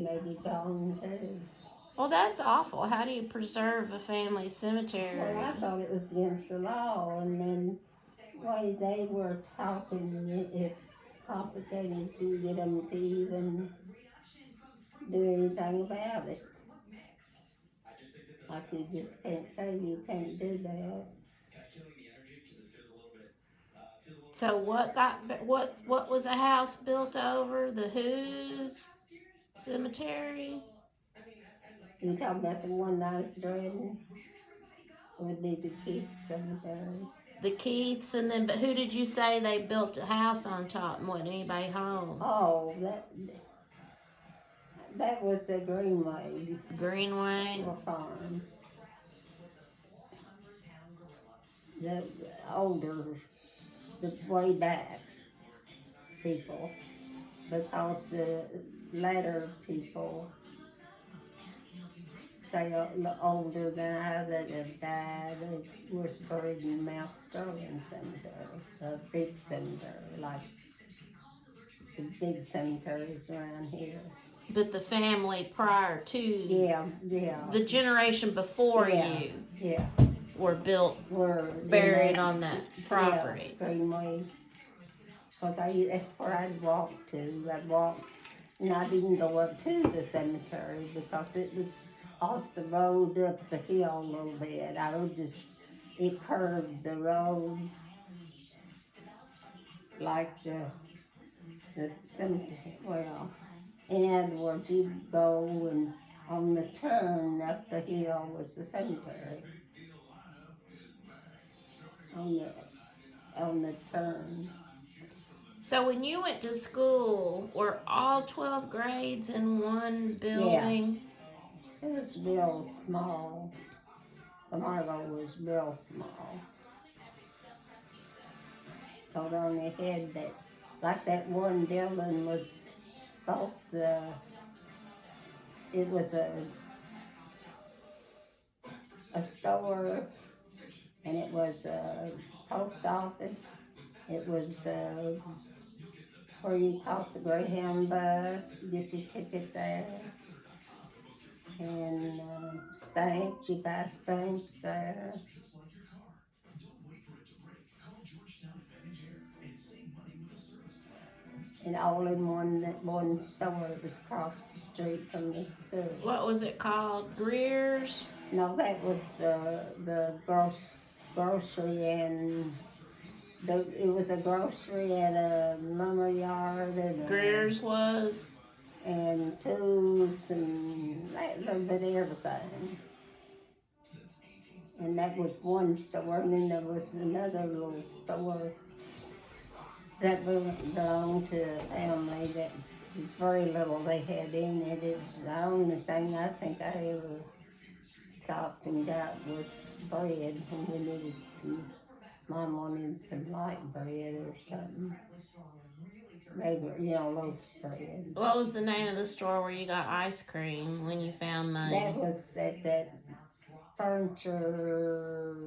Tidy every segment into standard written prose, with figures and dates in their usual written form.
may be gone too. Well, that's awful. How do you preserve a family Well, cemetery? I thought it was against the law, and then the way they were talking, it's complicated to get them to even do anything about it. Like you just can't say you can't do that. So what was a house built over? The whose cemetery? You talking about the one I was dreading? It would be the Keith Cemetery. The Keiths, and then but who did you say they built a house on top and wasn't anybody home? Oh, that was the Greenway Greenway. farm. The older, the way back people, because the later people say older than I that have died was buried in Mount Sterling Cemetery, a big cemetery, like the big cemeteries around here. But the family prior to Yeah, the generation before yeah, you yeah. were built Were buried on that property. Yeah, Greenway. Because that's where I'd walk to. I'd walk, and I didn't go up to the cemetery because it was off the road up the hill a little bit. I would just, it curved the road like the cemetery. Well, in other words, you'd go and on the turn up the hill was the cemetery. On the turn. So when you went to school, were all 12 grades in one building? Yeah. It was real small. The Marlow was real small. So they only had that, like that one building was both it was a store, and it was a post office. It was where you caught the Greyhound bus, get your ticket there, and stamps, you buy stamps there. And all in one store. It was across the street from the school. What was it called? Greer's? No, that was the grocery, and it was a grocery and a lumber yard and Greer's was? And tools and a little bit of everything. And that was one store, and then there was another little store that belonged to a family that was very little they had in it. It was the only thing I think I ever stopped and got was bread when we needed some. Mom wanted some light bread or something. Regular, loaf bread. What was the name of the store where you got ice cream when you found money? That was at that furniture.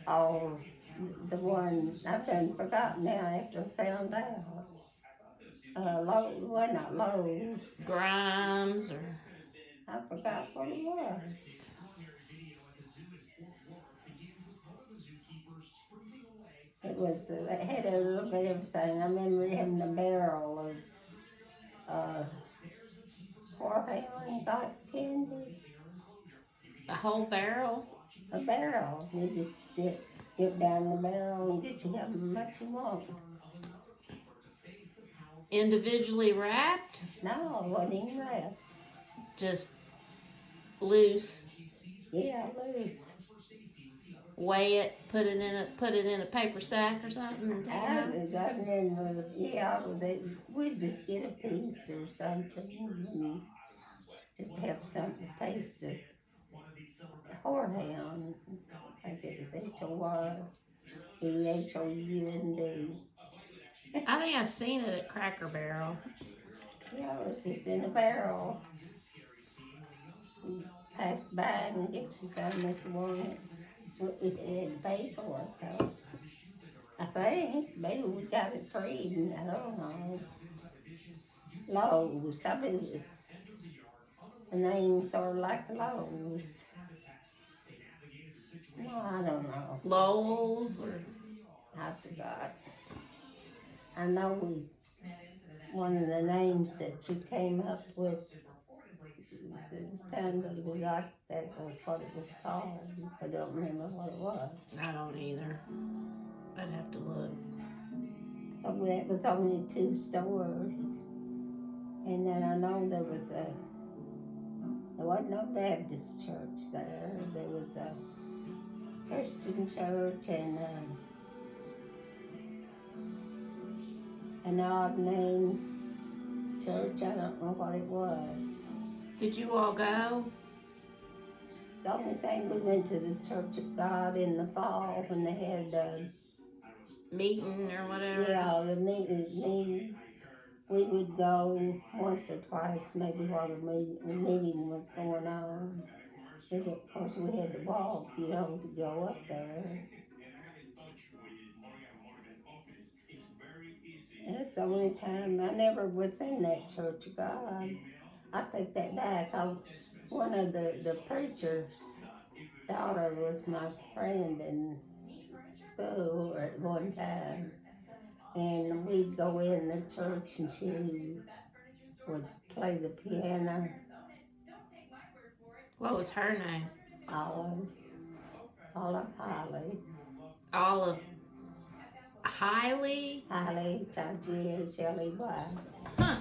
Oh, the one I've done forgotten now after I found out. Well, not Lowe's. Grimes or I forgot what it was. It had a little bit of everything. I remember having a barrel of Warhol got candy. a whole barrel? A barrel. You just dip down the barrel and get you how much you want. Individually wrapped? No, it wasn't even wrapped. Just loose. Yeah, loose. Weigh it, put it in a paper sack or something, and take it home. I remember, we'd just get a piece or something, and just have something to taste it. Whorehound, I think it was HOREHOUND. I think I've seen it at Cracker Barrel. Yeah, it was just in a barrel. You pass by and get you something if you want it. We didn't pay for it though. I think maybe we got it free. I don't know. Lowe's. I mean, it's the name sort of like Lowe's. No, I don't know. Lowell's or I forgot. I know one of the names that you came up with, it sounded like that was what it was called. I don't remember what it was. I don't either. I'd have to look. So that was only 2 stores. And then I know there wasn't no Baptist church there. There was a Christian church and an odd name church. I don't know what it was. Did you all go? The only thing, we went to the Church of God in the fall when they had Meeting or whatever? the meeting. We would go once or twice, maybe while the meeting was going on. But of course, we had to walk, to go up there. And it's the only time I never was in that Church of God. I take that back. One of the preacher's daughter was my friend in school at one time. And we'd go in the church and she would play the piano. What was her name? Olive Holly. Olive Hiley? Holly, G-H-L-E-Y. Huh.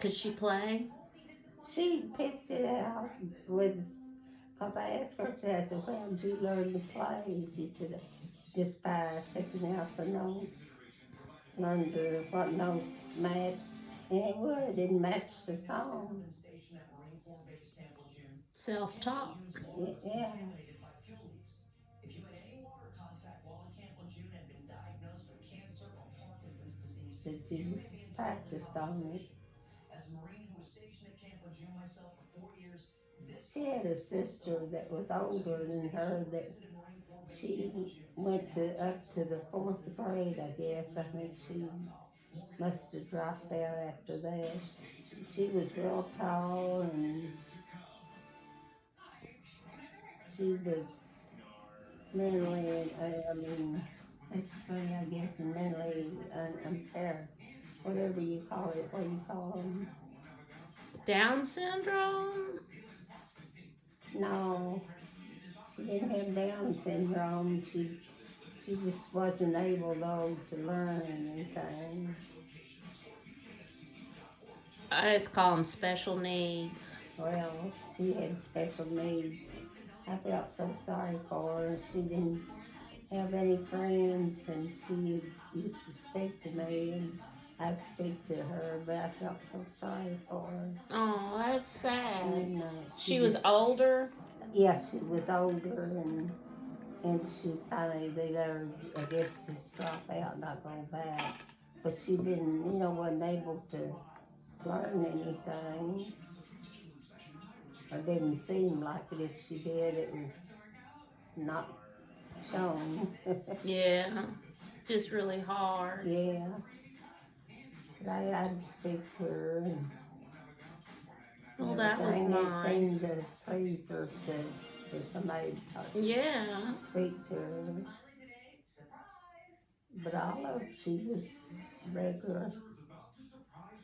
Could she play? She picked it out because I asked her, I said, "Well, did you learn to play?" She said, "Just by picking out the notes, learn what notes matched." And it didn't match the song. Self-taught. Yeah. That you just practiced on it. She had a sister that was older than her that she went up to the 4th grade, I guess. I think she must have dropped out after that. She was real tall and she was mentally, basically, I guess, mentally unimpaired. Whatever you call it, what do you call them? Down syndrome? No, she didn't have Down syndrome. She just wasn't able, though, to learn anything. I just call them special needs. Well, she had special needs. I felt so sorry for her. She didn't have any friends, and she used to speak to me, and I'd speak to her, but I felt so sorry for her. Oh, that's sad. And, she was older? Yes, she was older, and she finally, they let her, I guess, just drop out, not go back. But she wasn't able to learn anything. It didn't seem like it. If she did, it was not shown. Yeah, just really hard. Yeah. But I'd speak to her. And well, that was nice. It seemed to please her for somebody to speak to her. But she was regular.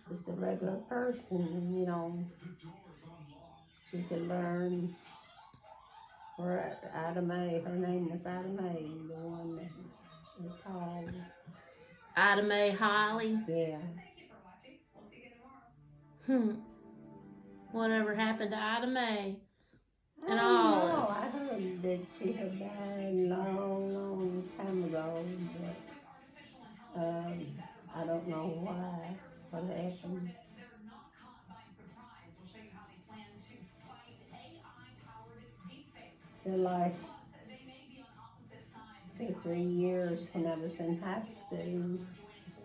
Just a regular person, she could learn. Or Ida Mae, her name was Ida Mae, the one that was called. Ida Mae Holly? Yeah. Whatever happened to Ida Mae? And Olive? I heard that she had died a long, long time ago, but I don't know why, what happened. The last 2 or 3 years when I was in high school,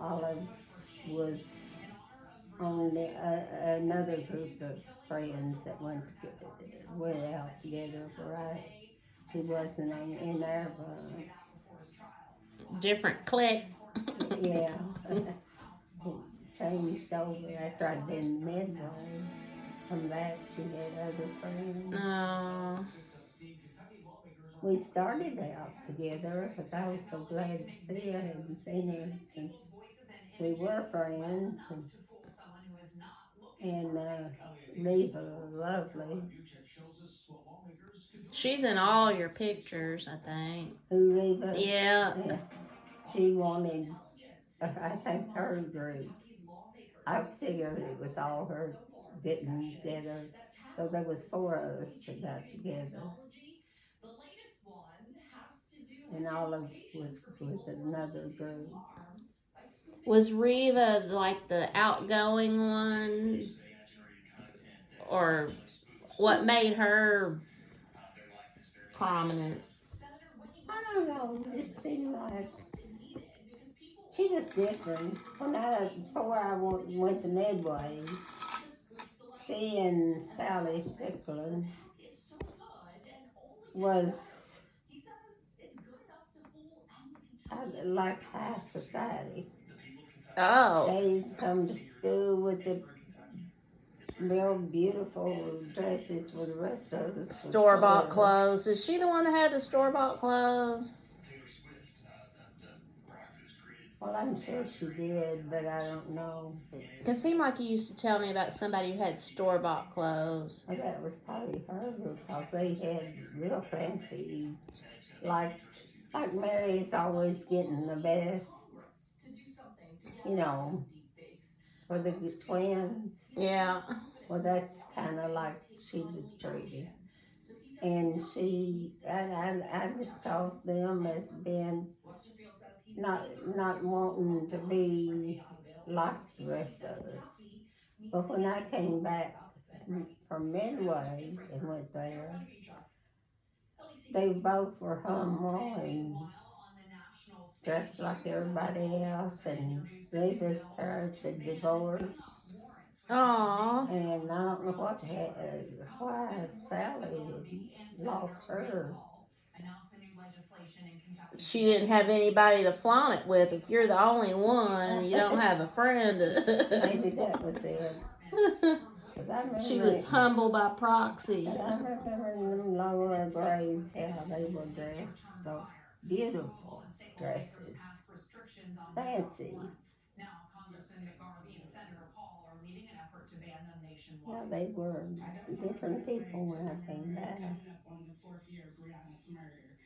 Olive was on another group of friends that went out together, right? She wasn't in our bunch. Different clique. Yeah. changed over after I'd been Midway. From that, she had other friends. Oh. We started out together because I was so glad to see her. I hadn't seen her since we were friends. And Reva, lovely. She's in all your pictures, I think. Who, Reva? Yeah. Yeah. She wanted, I think, her group. I figured it was all her getting together. So there was 4 of us that got together. And Olive was with another group. Was Reva like the outgoing one? Or what made her prominent? I don't know, it just seemed like she was different. Before I went to Midway, she and Sally Ficklin was like high society. Oh. They come to school with the real beautiful dresses for the rest of us. Store-bought clothes. Is she the one that had the store-bought clothes? Well, I'm sure she did, but I don't know. It seemed like you used to tell me about somebody who had store-bought clothes. Well, that was probably her because they had real fancy, like Mary's always getting the best, you know, for the twins. Yeah. Well, that's kind of like she was treated. And I just thought them as being not wanting to be like the rest of us. But when I came back from Midway and went there, they both were humble and dressed like everybody else. And Reva's parents had divorced. Aww. And I don't know why Sally had lost her. She didn't have anybody to flaunt it with. If you're the only one, you don't have a friend. Maybe that was it. 'Cause I remember She was humble by proxy. And I remember in them lower grades how they were dressed, so beautiful dresses, fancy. Yeah, they were different people when I came back. Coming up on the 4th year of Brianna's murder.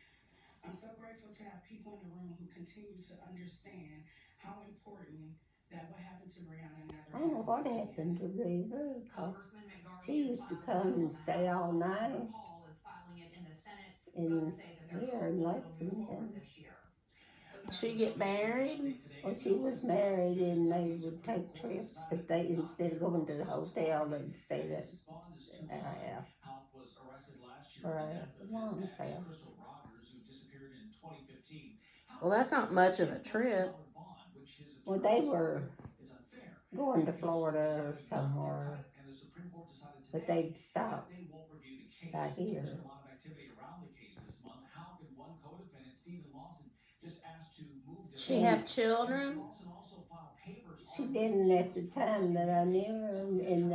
I'm so grateful to have people in the room who continue to understand how important that what happened to Brianna never I don't know what happened happened to Reva, 'cause she used to come and stay all night here in Lexington. She get married? Well, she was married and they would take trips, but they, instead of going to the hotel, they'd stay at our house. Or our mom's house. Well, that's not much of a trip. Well, they were going to Florida or somewhere, but they'd stop by here. She have children? She didn't at the time that I knew her, and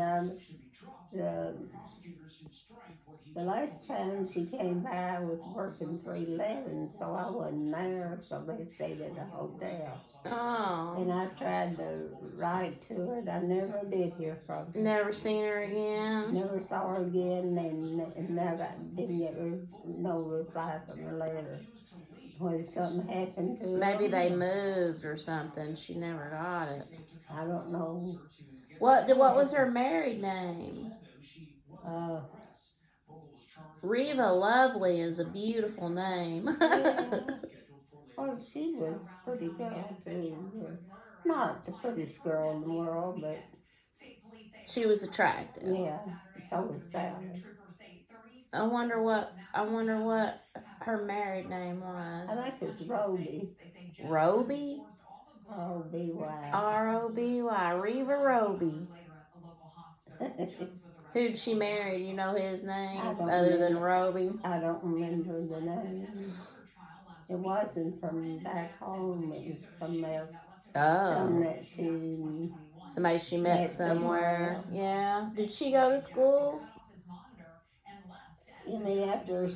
the last time she came by, I was working 311, so I wasn't there, so they stayed at a hotel. Oh. And I tried to write to her, and I never did hear from her. Never seen her again? Never saw her again, and never didn't get no reply from her letter. When something happened to her. Maybe they moved or something. She never got it. I don't know. What was her married name? Reva Lovely is a beautiful name. Yeah. Oh, she was a pretty girl too. Not the prettiest girl in the world, but she was attractive. Yeah, so was Sally. I wonder what her married name was. I think it's Roby. Roby? R-O-B-Y. R-O-B-Y. Reva Roby. Who'd she marry? Do you know his name other than Roby? I don't remember the name. It wasn't from back home. It was something else. Oh. Something that she Somebody she met Met somewhere somewhere. else. Yeah. Did she go to school? You mean after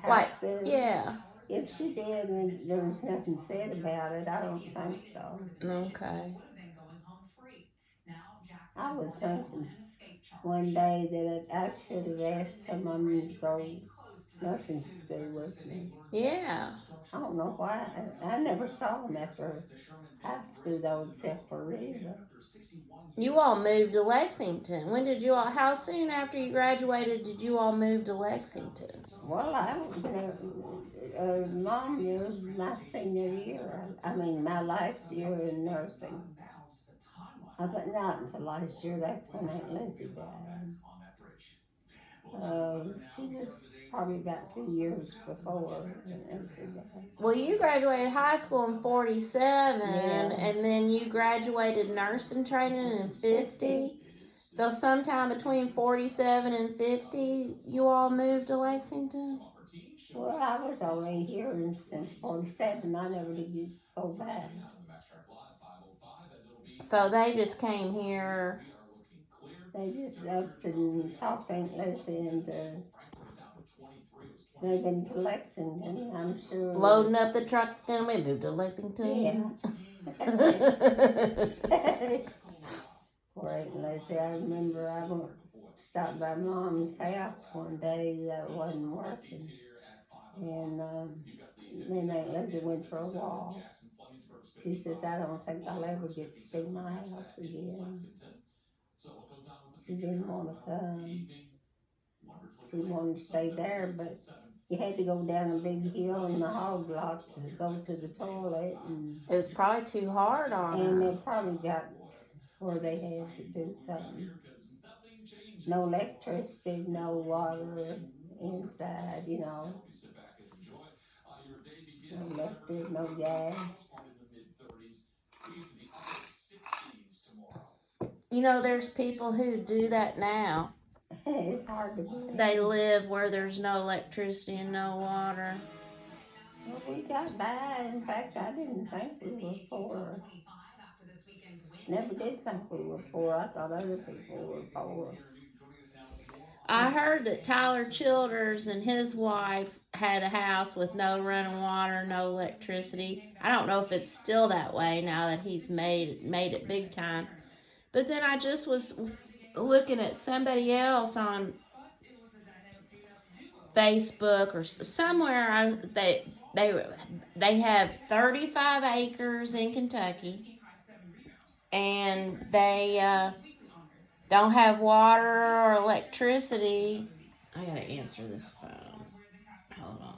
high Like, school? yeah. If she did and there was nothing said about it, I don't think so. Okay. I was thinking one day that I should have asked some of them to go nursing school with me. Yeah. I don't know why. I never saw them after high school though, except for Rita. You all moved to Lexington. When did you all, how soon after you graduated did you all move to Lexington? Well, I don't know. Mom knew my senior year. I mean, my last year in nursing. But not until last year. That's when Aunt Lizzie died. She was probably about 2 years before Aunt Lizzie died. Well, you graduated high school in 47, Yeah. and then you graduated nursing training in 50. So sometime between 47 and 50, you all moved to Lexington? Well, I was already here since 47. I never did go back. So they just came here. They just upped and talked Aunt Lizzie into moving to Lexington, I'm sure. Loading up the truck, and we moved to Lexington. Poor Aunt Lizzie. I remember I stopped by Mom's house one day that wasn't working. And then Aunt Lizzie went for a walk. She says, I don't think I'll ever get to see my house again. She didn't want to come. She wanted to stay there, but you had to go down a big hill in the hog lot to go to the toilet. And It was probably too hard on her. they probably got where they had to do something. No electricity, no water inside, you know. No electric, no gas. You know, there's people who do that now. It's hard to believe. They live where there's no electricity and no water. Well, we got by. In fact, I didn't think we were poor. Never did think we were poor. I thought other people were poor. I heard that Tyler Childers and his wife had a house with no running water, no electricity. I don't know if it's still that way now that he's made it big time. But then I just was looking at somebody else on Facebook or somewhere. They have 35 acres in Kentucky, and they don't have water or electricity. I gotta answer this phone. Hold on.